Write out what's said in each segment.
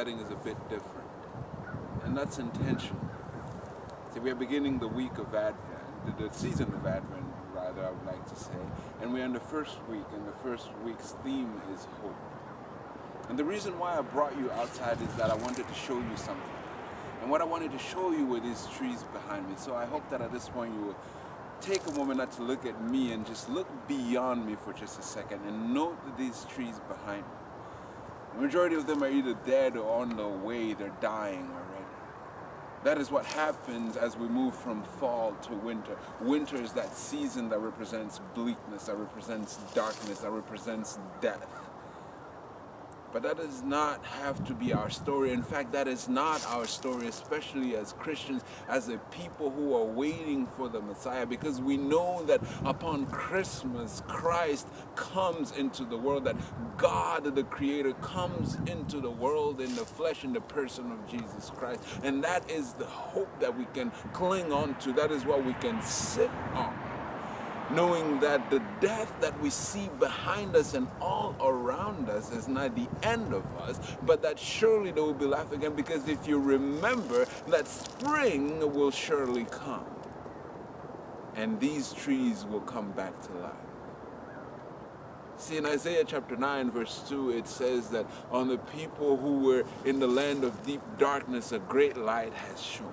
setting is a bit different, and that's intentional. See, we are beginning the week of Advent, the season of Advent, rather, I would like to say, and we're in the first week, and the first week's theme is hope. And the reason why I brought you outside is that I wanted to show you something. And what I wanted to show you were these trees behind me. So I hope that at this point you will take a moment not to look at me and just look beyond me for just a second and note these trees behind me. The majority of them are either dead or on the way, they're dying already. That is what happens as we move from fall to winter. Winter is that season that represents bleakness, that represents darkness, that represents death. But that does not have to be our story. In fact, that is not our story, especially as Christians, as a people who are waiting for the Messiah, because we know that upon Christmas, Christ comes into the world, that God, the Creator, comes into the world in the flesh, in the person of Jesus Christ. And that is the hope that we can cling on to. That is what we can sit on, knowing that the death that we see behind us and all around us is not the end of us, but that surely there will be life again, because if you remember that spring will surely come and these trees will come back to life. See, in Isaiah chapter 9 verse 2, it says that on the people who were in the land of deep darkness, a great light has shone.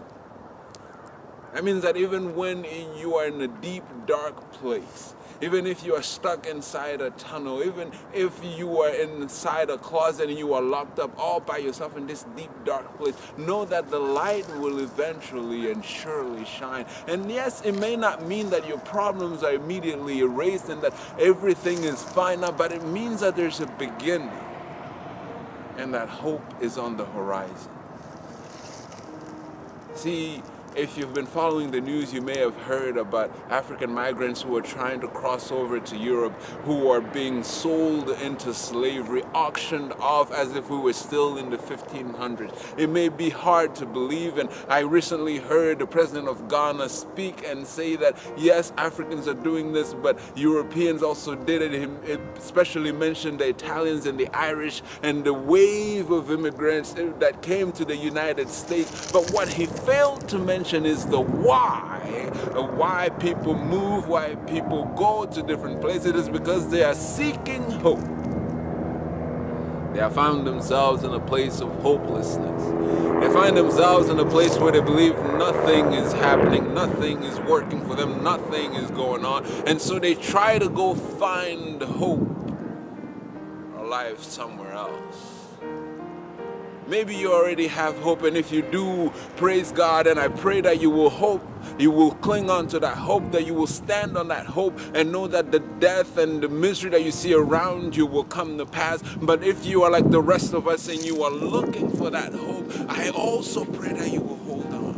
That means that even when you are in a deep, dark place, even if you are stuck inside a tunnel, even if you are inside a closet and you are locked up all by yourself in this deep, dark place, know that the light will eventually and surely shine. And yes, it may not mean that your problems are immediately erased and that everything is fine now, but it means that there's a beginning and that hope is on the horizon. See, if you've been following the news, you may have heard about African migrants who are trying to cross over to Europe, who are being sold into slavery, auctioned off as if we were still in the 1500s. It may be hard to believe, and I recently heard the president of Ghana speak and say that, yes, Africans are doing this, but Europeans also did it. He especially mentioned the Italians and the Irish and the wave of immigrants that came to the United States. But what he failed to mention is the why people move, why people go to different places. It is because they are seeking hope. They have found themselves in a place of hopelessness. They find themselves in a place where they believe nothing is happening, nothing is working for them, nothing is going on. And so they try to go find hope or life somewhere else. Maybe you already have hope, and if you do, praise God, and I pray that you will hope, you will cling on to that hope, that you will stand on that hope and know that the death and the misery that you see around you will come to pass. But if you are like the rest of us and you are looking for that hope, I also pray that you will hold on.